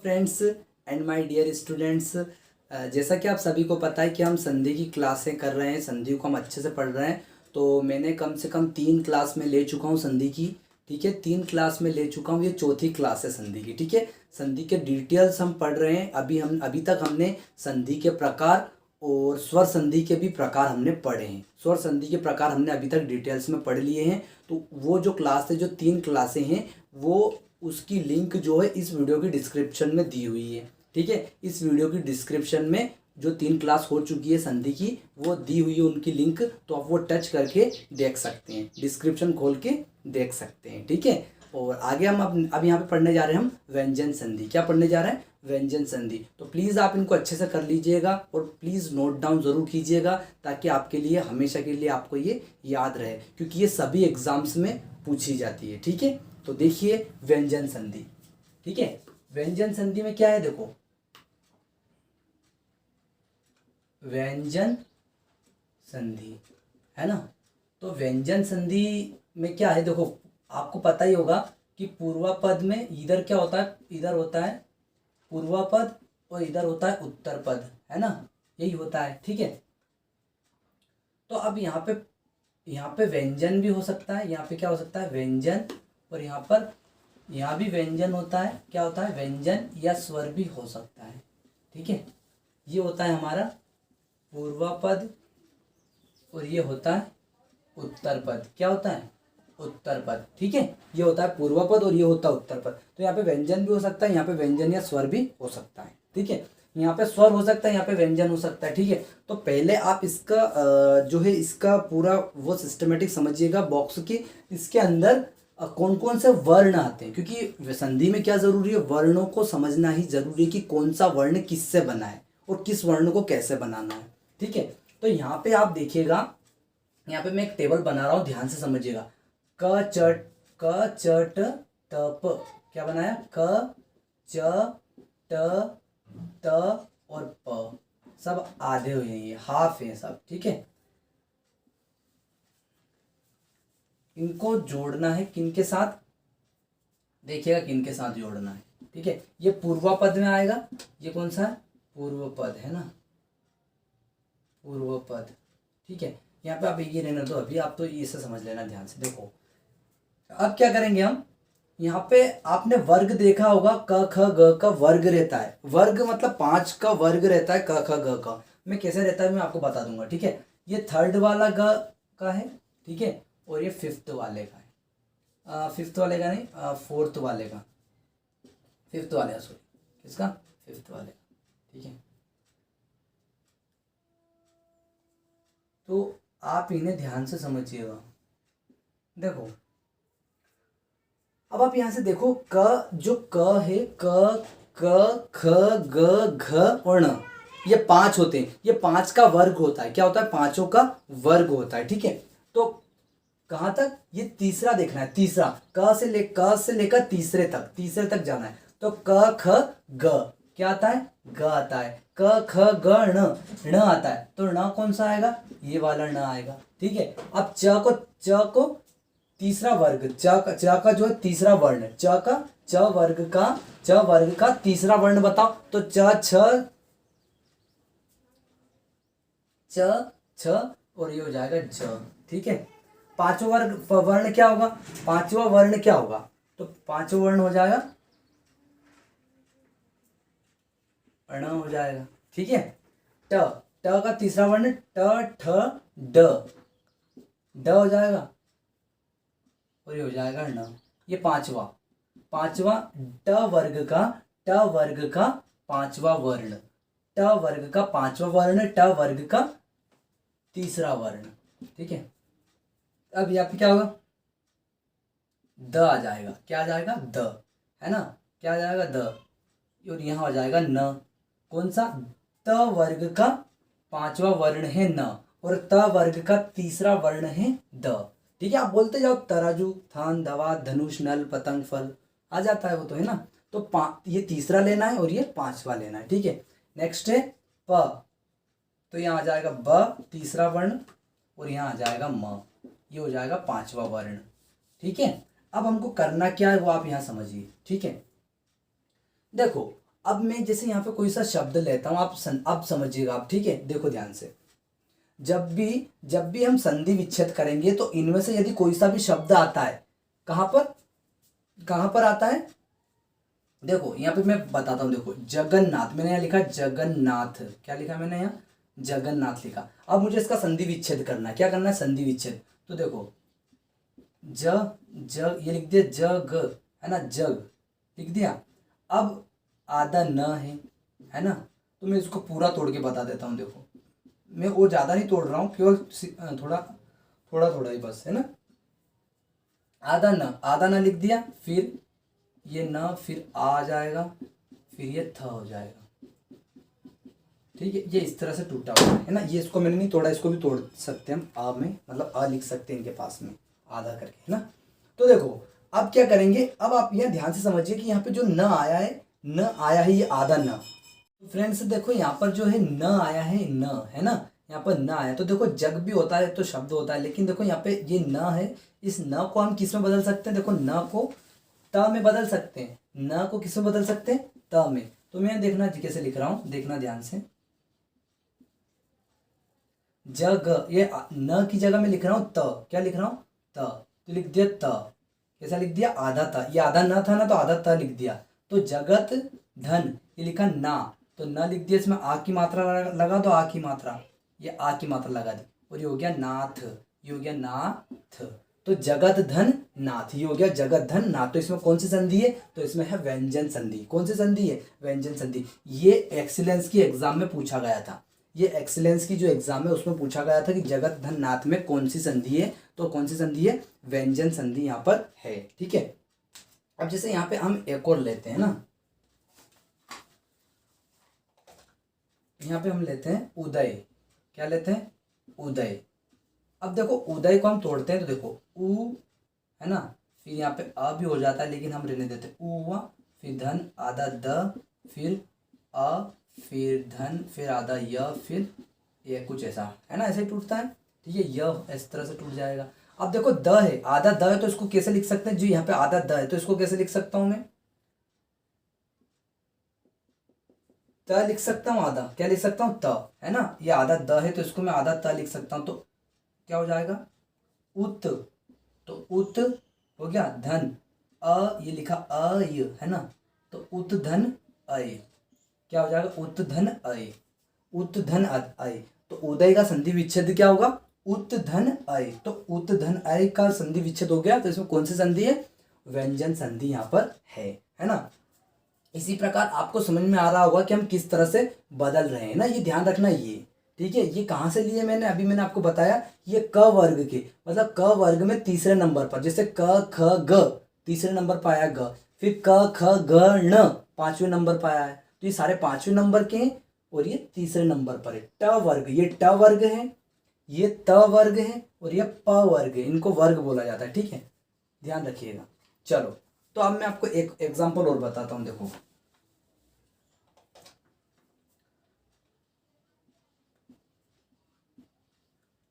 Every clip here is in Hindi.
Friends and my dear students, जैसा कि आप सभी को पता है कि हम संधि की क्लासें कर रहे हैं, संधि को हम अच्छे से पढ़ रहे हैं। तो मैंने कम से कम 3 क्लास में ले चुका हूँ संधि की। ठीक है, 3 क्लास में ले चुका हूँ, ये चौथी क्लास है संधि की। ठीक है, संधि के डिटेल्स हम पढ़ रहे हैं। अभी तक हमने संधि के प्रकार और स्वर संधि के भी प्रकार हमने पढ़े हैं। स्वर संधि के प्रकार हमने अभी तक डिटेल्स में पढ़ लिए हैं। तो वो जो क्लास है, जो 3 क्लासें हैं, वो उसकी लिंक जो है इस वीडियो की डिस्क्रिप्शन में दी हुई है। ठीक है, इस वीडियो की डिस्क्रिप्शन में जो 3 क्लास हो चुकी है संधि की, वो दी हुई है उनकी लिंक। तो आप वो टच करके देख सकते हैं, डिस्क्रिप्शन खोल के देख सकते हैं। ठीक है, और आगे हम अब यहाँ पे पढ़ने जा रहे हैं हम व्यंजन संधि। क्या पढ़ने जा रहे हैं? व्यंजन संधि। तो प्लीज़ आप इनको अच्छे से कर लीजिएगा और प्लीज़ नोट डाउन ज़रूर कीजिएगा, ताकि आपके लिए हमेशा के लिए आपको ये याद रहे, क्योंकि ये सभी एग्जाम्स में पूछी जाती है। ठीक है, तो देखिए व्यंजन संधि। ठीक है, व्यंजन संधि में क्या है, देखो व्यंजन संधि है ना। तो व्यंजन संधि में क्या है, देखो आपको पता ही होगा कि पूर्वापद में इधर क्या होता है, इधर होता है पूर्वापद और इधर होता है उत्तर पद, है ना, यही होता है। ठीक है, तो अब यहाँ पे व्यंजन भी हो सकता है, यहाँ पे क्या हो सकता है, व्यंजन, और यहाँ भी व्यंजन होता है। क्या होता है, व्यंजन या स्वर भी हो सकता है। ठीक है, ये होता है हमारा पूर्वापद और ये होता है उत्तर पद। क्या होता है, उत्तर पद। ठीक है, ये होता है पूर्वापद और ये होता है उत्तर पद। तो यहाँ पे व्यंजन भी हो सकता है, यहाँ पे व्यंजन या स्वर भी हो सकता है। ठीक है, यहाँ पे स्वर हो सकता है, यहाँ पे व्यंजन हो सकता है। ठीक है, तो पहले आप इसका जो है इसका पूरा वो सिस्टमेटिक समझिएगा बॉक्स की, इसके अंदर कौन कौन से वर्ण आते हैं, क्योंकि संधि में क्या जरूरी है, वर्णों को समझना ही जरूरी है कि कौन सा वर्ण किससे बना है और किस वर्ण को कैसे बनाना है। ठीक है, तो यहाँ पे आप देखिएगा, यहाँ पे मैं एक टेबल बना रहा हूँ, ध्यान से समझिएगा। क चट तप, क्या बनाया, क च ट त और प, सब आधे हुए हैं, ये हाफ है सब। ठीक है, इनको जोड़ना है किनके साथ, देखिएगा किनके साथ जोड़ना है। ठीक है, ये पूर्वा पद में आएगा, ये कौन सा है, पूर्व पद है ना, पूर्व पद। ठीक है, यहाँ पे आप ये रहना दो, अभी आप तो इसे समझ लेना ध्यान से। देखो अब क्या करेंगे हम, यहाँ पे आपने वर्ग देखा होगा, क ख ग का वर्ग रहता है। वर्ग मतलब 5 का वर्ग रहता है क ख ग का। मैं कैसे रहता है मैं आपको बता दूंगा। ठीक है, ये थर्ड वाला ग का है, ठीक है, और ये फिफ्थ वाले का है। फिफ्थ वाले का नहीं, फोर्थ वाले का, फिफ्थ वाले का, सॉरी, किसका, फिफ्थ वाले का। ठीक है, तो आप इन्हें ध्यान से समझिएगा। देखो अब आप यहां से देखो, क जो क है, क क ख ग घ और ण, ये 5 होते हैं। ये 5 का वर्ग होता है। क्या होता है, पांचों का वर्ग होता है। ठीक है, तो कहां तक, ये तीसरा देखना है, तीसरा क से लेकर तीसरे तक जाना है। तो क ख ग क्या आता है, ग आता है। क ख ग ण आता है। तो ण कौन सा आएगा, ये वाला ण आएगा। ठीक है, अब च को तीसरा वर्ग, च का जो है तीसरा वर्ण, च वर्ग का तीसरा वर्ण बताओ। तो छ और ये हो जाएगा ज। ठीक है, पांचवा वर्ण क्या होगा, पांचवा वर्ण क्या होगा, तो पांचवा वर्ण हो जाएगा अण हो जाएगा। ठीक है, ट का तीसरा वर्ण ट ठ ड हो जाएगा, और ये हो जाएगा न। ये पांचवा ट वर्ग का पांचवा वर्ण, ट वर्ग का पांचवा वर्ण, ट वर्ग का तीसरा वर्ण। ठीक है, अब यहाँ पे क्या होगा, द आ जाएगा। क्या आ जाएगा, द, है ना, क्या आ जाएगा, द, और यहाँ आ जाएगा न। कौन सा, त वर्ग का पांचवा वर्ण है न, और त वर्ग का तीसरा वर्ण है द। ठीक है, आप बोलते जाओ, तराजू, थान, दवा, धनुष, नल, पतंग, फल, आ जाता है वो तो, है ना। तो ये तीसरा लेना है और ये पांचवा लेना है। ठीक है, नेक्स्ट है प, तो यहाँ आ जाएगा ब तीसरा वर्ण, और यहाँ आ जाएगा म, ये हो जाएगा पांचवा वर्ण। ठीक है, अब हमको करना क्या है वो आप यहाँ समझिए। ठीक है, देखो अब मैं जैसे यहाँ पे कोई सा शब्द लेता हूँ, आप समझिएगा आप, ठीक है, देखो ध्यान से। जब भी हम संधि विच्छेद करेंगे तो इनमें से यदि कोई सा भी शब्द आता है, कहाँ पर आता है, देखो यहाँ पे मैं बताता हूँ। देखो जगन्नाथ, मैंने यहाँ लिखा जगन्नाथ, क्या लिखा मैंने यहाँ, जगन्नाथ लिखा। अब मुझे इसका संधि विच्छेद करना है, क्या करना है, संधि विच्छेद। तो देखो जग ये लिख दिया, जग है ना, जग लिख दिया। अब आधा न है ना, तो मैं इसको पूरा तोड़ के बता देता हूँ। देखो मैं वो ज़्यादा नहीं तोड़ रहा हूँ, केवल थोड़ा थोड़ा थोड़ा ही बस, है ना। आधा न लिख दिया, फिर ये न, फिर आ जाएगा, फिर ये थ हो जाएगा, ठीक है। ये इस तरह से टूटा हुआ है ना, ये इसको मैंने नहीं तोड़ा, इसको भी तोड़ सकते हैं हम, आ में मतलब आ लिख सकते हैं इनके पास में आधा करके, है ना। तो देखो अब क्या करेंगे, अब आप यहाँ ध्यान से समझिए कि यहाँ पे जो न आया है, न आया है ये आधा न। फ्रेंड्स देखो यहाँ पर जो है न आया है, न है ना, यहाँ पर न आया। तो देखो जग भी होता है तो शब्द होता है, लेकिन देखो यहाँ पे ये न है, इस न को हम किस में बदल सकते हैं, देखो न को त में बदल सकते हैं, न को किस में बदल सकते हैं, त में। तो मैं देखना कैसे लिख रहा हूँ, देखना ध्यान से। जग, ये न की जगह में लिख रहा हूँ त, क्या लिख रहा हूँ, त, तो लिख दिया त, कैसा लिख दिया, आधा था, ये आधा न था ना, तो आधा त लिख दिया। तो जगत धन, ये लिखा ना, तो न लिख दिया, इसमें आ की मात्रा लगा दो, आ की मात्रा, ये आ की मात्रा लगा दी, और ये हो गया नाथ, ये हो गया नाथ। तो जगत धन नाथ, ये हो गया जगत धन नाथ। तो इसमें कौन सी संधि है, तो इसमें है व्यंजन संधि। कौन सी संधि है, व्यंजन संधि। ये एक्सीलेंस की एग्जाम में पूछा गया था, ये एक्सीलेंस की जो एग्जाम है उसमें पूछा गया था कि जगत धन नाथ में कौन सी संधि है, तो कौन सी संधि है, व्यंजन संधि यहाँ पर है, ठीक है। अब जैसे यहाँ पे हम एक और लेते हैं ना, यहाँ पे हम लेते हैं उदय, क्या लेते हैं, उदय। अब देखो उदय को हम तोड़ते हैं, तो देखो उ है ना, फिर यहाँ पे अ भी हो जाता है, लेकिन हम रहने देते हैं उ, फिर धन आधा द, फिर अ, फिर धन, फिर आधा य, फिर ये कुछ ऐसा है ना, ऐसे ही टूटता है, ठीक है। यह इस तरह से टूट जाएगा। अब देखो द है, आधा द है, तो इसको कैसे लिख सकते हैं, जो यहाँ पे आधा द है, तो इसको कैसे लिख सकता हूं मैं, त लिख सकता हूँ आधा, क्या लिख सकता हूँ, त, है ना। ये आधा द है, तो इसको मैं आधा त लिख सकता हूँ, तो क्या हो जाएगा, उत, तो उत हो गया, धन ये लिखा अय है ना, तो उत धन अय, क्या हो जाएगा, उत धन अय, उत धन अय। तो उदय का संधि विच्छेद क्या होगा, उत धन अय। तो उत धन अय का संधि विच्छेद हो गया, तो इसमें कौन सी संधि है, व्यंजन संधि यहाँ पर है ना। इसी प्रकार आपको समझ में आ रहा होगा कि हम किस तरह से बदल रहे हैं ना, ये ध्यान रखना ये, ठीक है। ये कहाँ से लिए मैंने, अभी मैंने आपको बताया, ये क वर्ग के, मतलब क वर्ग में तीसरे नंबर पर, जैसे क ख ग तीसरे नंबर पर आया ग, फिर क ख ग ण पांचवें नंबर पर आया है, तो ये सारे पांचवें नंबर के हैं, और ये तीसरे नंबर पर है ट वर्ग, ये ट वर्ग है, ये त वर्ग है, और ये प वर्ग है, इनको वर्ग बोला जाता है, ठीक है, ध्यान रखिएगा। चलो तो अब मैं आपको एक एग्जांपल और बताता हूँ, देखो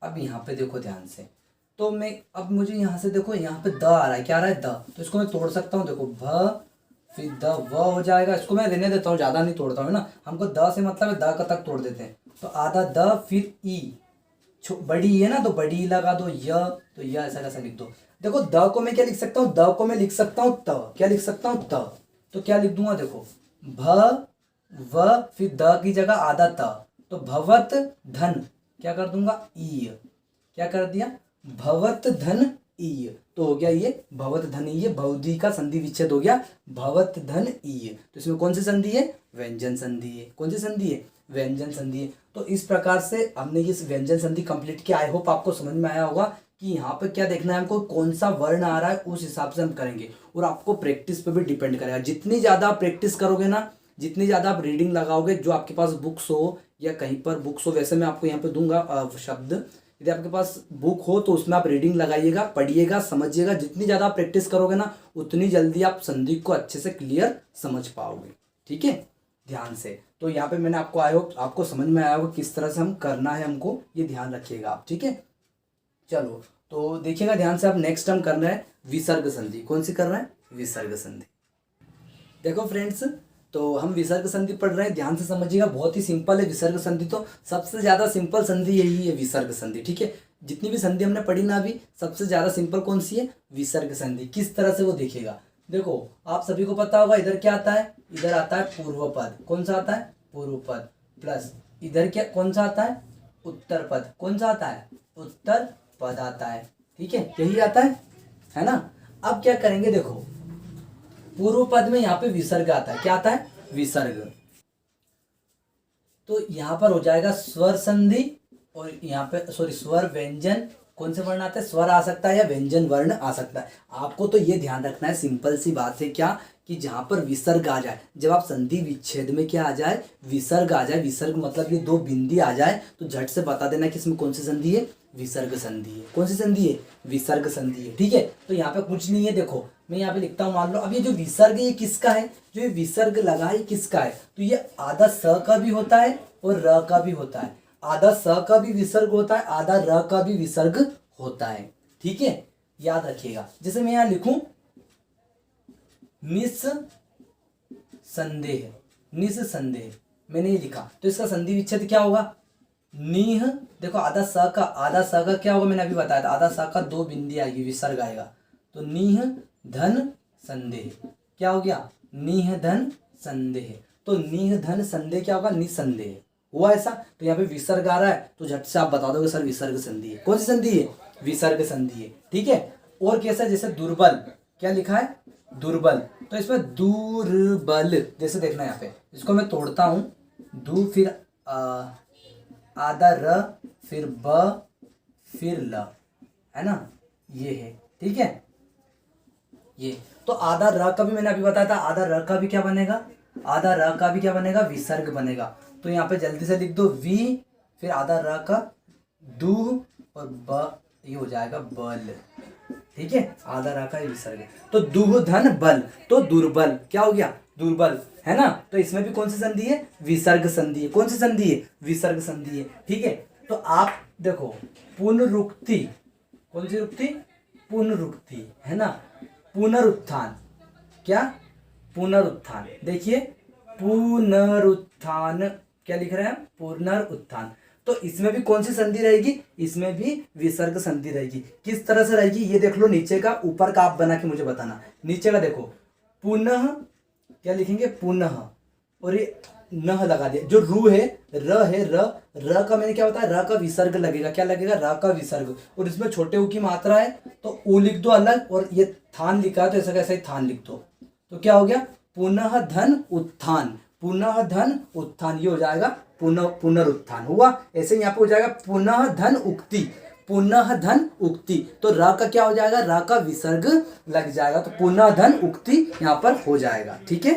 अब यहाँ पे देखो ध्यान से। तो मैं अब मुझे यहाँ से देखो, यहाँ पे द आ रहा है, क्या आ रहा है, द, तो इसको मैं तोड़ सकता हूँ, देखो भ, फिर द व हो जाएगा, इसको मैं रहने देता हूँ, ज्यादा नहीं तोड़ता हूँ ना, हमको द से मतलब है द का तक तोड़ देते हैं। तो आधा द, फिर ई, बड़ी है ना, तो बड़ी लगा दो, य, तो य ऐसा कैसा लिख दो। देखो द को मैं क्या लिख सकता हूँ, द को मैं लिख सकता हूँ त, क्या लिख सकता हूँ त, तो क्या लिख दूंगा, देखो भ व, फिर द की जगह आधा त, तो भवत धन, क्या कर दूंगा, ई, क्या कर दिया, भवत धन ई, तो हो गया ये भवत धन ई, भवदी का संधि विच्छेद हो गया, भवत धन ई। तो इसमें कौन सी संधि है, व्यंजन संधि है। कौन सी संधि है, व्यंजन संधि है। तो इस प्रकार से हमने ये व्यंजन संधि कंप्लीट किया। आई होप आपको समझ में आया होगा कि यहाँ पे क्या देखना है हमको, कौन सा वर्ण आ रहा है, उस हिसाब से हम करेंगे, और आपको प्रैक्टिस पे भी डिपेंड करेगा। जितनी ज़्यादा आप प्रैक्टिस करोगे ना, जितनी ज़्यादा आप रीडिंग लगाओगे, जो आपके पास बुक्स हो या कहीं पर बुक्स हो, वैसे मैं आपको यहाँ पे दूंगा शब्द, यदि आपके पास बुक हो तो उसमें आप रीडिंग लगाइएगा, पढ़िएगा, समझिएगा। जितनी ज़्यादा आप प्रैक्टिस करोगे ना, उतनी जल्दी आप संधि को अच्छे से क्लियर समझ पाओगे, ठीक है, ध्यान से। तो यहाँ पे मैंने आपको आई होप आपको समझ में आया होगा किस तरह से हम करना है, हमको ये ध्यान रखिएगा आप, ठीक है। चलो तो देखिएगा ध्यान से, आप नेक्स्ट हम कर रहे हैं विसर्ग संधि। कौन सी कर रहे हैं, विसर्ग संधि। देखो फ्रेंड्स, तो हम विसर्ग संधि पढ़ रहे हैं, ध्यान से समझिएगा, बहुत ही सिंपल है विसर्ग संधि। तो सबसे ज़्यादा सिंपल संधि यही है विसर्ग संधि, ठीक है। जितनी भी संधि हमने पढ़ी ना अभी, सबसे ज़्यादा सिंपल कौन सी है? विसर्ग संधि। किस तरह से वो देखिएगा, देखो आप सभी को पता होगा इधर क्या आता है, इधर आता है पूर्व पद। कौन सा आता है? पूर्व पद। प्लस इधर क्या कौन सा आता है? उत्तर पद। कौन सा आता है? उत्तर पद आता है, ठीक है, यही आता है ना। अब क्या करेंगे, देखो पूर्व पद में यहाँ पे विसर्ग आता है। क्या आता है? विसर्ग। तो यहाँ पर हो जाएगा स्वर संधि, और यहाँ पे सॉरी स्वर व्यंजन। कौन से वर्ण आते हैं? स्वर आ सकता है या व्यंजन वर्ण आ सकता है। आपको तो ये ध्यान रखना है, सिंपल सी बात है, क्या कि जहां पर विसर्ग आ जाए, जब आप संधि विच्छेद में क्या आ जाए? विसर्ग आ जाए। विसर्ग मतलब ये दो बिंदी आ जाए तो झट से बता देना कि इसमें कौन सी संधि है? विसर्ग संधि है। कौन सी संधि है? विसर्ग संधि है, ठीक है। तो यहाँ पे कुछ नहीं है, देखो मैं यहाँ पे लिखता हूँ, मान लो अब ये जो विसर्ग है ये किसका है? जो ये विसर्ग लगा है किसका है? तो ये आधा स का भी होता है और र का भी होता है। आधा स का भी विसर्ग होता है, आधा र का भी विसर्ग होता है, ठीक है, याद रखिएगा। जैसे मैं यहां लिखूं निस्संदेह, निस्संदेह मैंने ये लिखा, तो इसका संधि विच्छेद क्या होगा? नीह। देखो आधा स का क्या होगा? मैंने अभी बताया था, आधा स का दो बिंदी आएगी, विसर्ग आएगा, तो नीह धन संदेह। क्या हो गया? नीह धन संदेह। तो नीह धन संदेह क्या होगा? निसंदेह। हुआ ऐसा? तो यहाँ पे विसर्ग आ रहा है तो झट से आप बता दोगे सर विसर्ग संधि है। कौन सी संधि है? विसर्ग संधि है, ठीक है। और कैसा? जैसे दुर्बल, क्या लिखा है? दुर्बल। तो इसमें दुर्बल जैसे देखना, यहाँ पे इसको मैं तोड़ता हूं, दू फिर आधा र फिर ब फिर ल, है ना, ये है, ठीक है। ये तो आधा र का भी मैंने अभी बताया था, आधा र का भी क्या बनेगा? आधा र का भी क्या बनेगा? विसर्ग बनेगा। तो यहाँ पे जल्दी से लिख दो वी, फिर आधा र का दू और ब, ये हो जाएगा बल, ठीक है, आधा र का विसर्ग। तो दुह धन बल, तो दुर्बल क्या हो गया? दुर्बल, है ना। तो इसमें भी कौन सी संधि है? विसर्ग संधि है। कौन सी संधि है? विसर्ग संधि है, ठीक है। तो आप देखो पुनरुक्ति, कौन सी रुक्ति? पुनरुक्ति, है ना। पुनरुत्थान, क्या? पुनरुत्थान। देखिए पुनरुत्थान, क्या लिख रहे हैं? पुनरुत्थान। तो इसमें भी कौन सी संधि रहेगी? इसमें भी विसर्ग संधि रहेगी। किस तरह से रहेगी ये देख लो, नीचे का, ऊपर का आप बना के मुझे बताना। नीचे का देखो, पुनः, क्या लिखेंगे? पुनः, और ये नह लगा दिया। जो रू है, र है, र का मैंने क्या बताया? र का विसर्ग लगेगा। क्या लगेगा? र का विसर्ग। और इसमें छोटे ऊ की मात्रा है तो ऊ लिख दो अलग, और ये थान लिखा है तो ऐसा कैसा ही थान लिख दो। तो क्या हो गया? पुनः धन उत्थान, पुनः धन उत्थान, ये हो जाएगा पुनरुत्थान। हुआ ऐसे यहाँ पे हो जाएगा पुनः धन उक्ति, पुनः धन उक्ति। तो र का क्या हो जाएगा? र का विसर्ग लग जाएगा, तो पुनः धन उक्ति यहाँ पर हो जाएगा, ठीक है।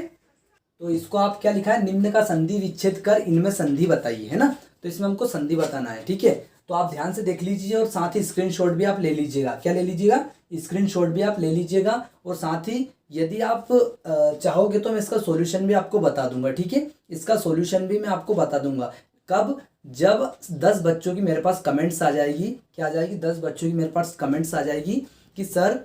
तो इसको आप क्या लिखा है? निम्न का संधि विच्छेद कर इनमें संधि बताइए, है ना। तो इसमें हमको संधि बताना है, ठीक है। तो आप ध्यान से देख लीजिए और साथ ही स्क्रीनशॉट भी आप ले लीजिएगा। क्या ले लीजिएगा? स्क्रीनशॉट भी आप ले लीजिएगा। और साथ ही यदि आप चाहोगे तो मैं इसका सॉल्यूशन भी आपको बता दूंगा, ठीक है। इसका सॉल्यूशन भी मैं आपको बता दूंगा। कब? जब 10 बच्चों की मेरे पास कमेंट्स आ जाएगी। क्या आ जाएगी? 10 बच्चों की मेरे पास कमेंट्स आ जाएगी कि सर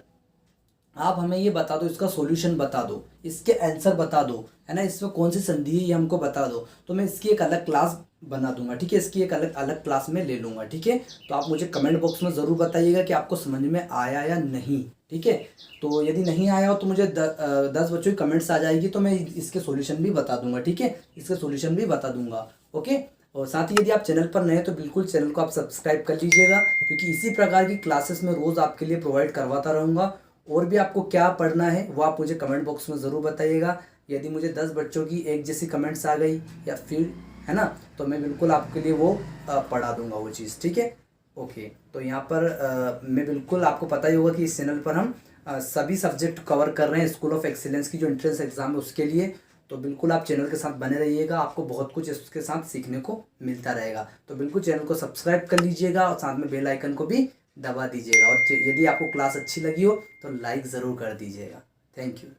आप हमें ये बता दो, इसका सॉल्यूशन बता दो, इसके आंसर बता दो, है ना, इसमें कौन सी संधि है ये हमको बता दो। तो मैं इसकी एक अलग क्लास बना दूंगा, ठीक है, इसकी एक अलग क्लास में ले लूंगा, ठीक है। तो आप मुझे कमेंट बॉक्स में ज़रूर बताइएगा कि आपको समझ में आया या नहीं, ठीक है। तो यदि नहीं आया हो तो मुझे 10 बच्चों की कमेंट्स आ जाएगी तो मैं इसके सॉल्यूशन भी बता दूंगा, ठीक है, इसके सॉल्यूशन भी बता दूंगा, ओके। और साथ ही यदि आप चैनल पर नए हैं तो बिल्कुल चैनल को आप सब्सक्राइब कर लीजिएगा, क्योंकि इसी प्रकार की क्लासेस में रोज़ आपके लिए प्रोवाइड करवाता रहूँगा। और भी आपको क्या पढ़ना है वो आप मुझे कमेंट बॉक्स में ज़रूर बताइएगा। यदि मुझे 10 बच्चों की एक जैसी कमेंट्स आ गई या फिर, है ना, तो मैं बिल्कुल आपके लिए वो पढ़ा दूंगा वो चीज़, ठीक है, ओके। तो यहाँ पर मैं बिल्कुल, आपको पता ही होगा कि इस चैनल पर हम सभी सब्जेक्ट कवर कर रहे हैं स्कूल ऑफ एक्सीलेंस की जो एंट्रेंस एग्जाम है उसके लिए। तो बिल्कुल आप चैनल के साथ बने रहिएगा, आपको बहुत कुछ इसके साथ सीखने को मिलता रहेगा। तो बिल्कुल चैनल को सब्सक्राइब कर लीजिएगा और साथ में बेल आइकन को भी दबा दीजिएगा। और यदि आपको क्लास अच्छी लगी हो तो लाइक ज़रूर कर दीजिएगा। Thank you.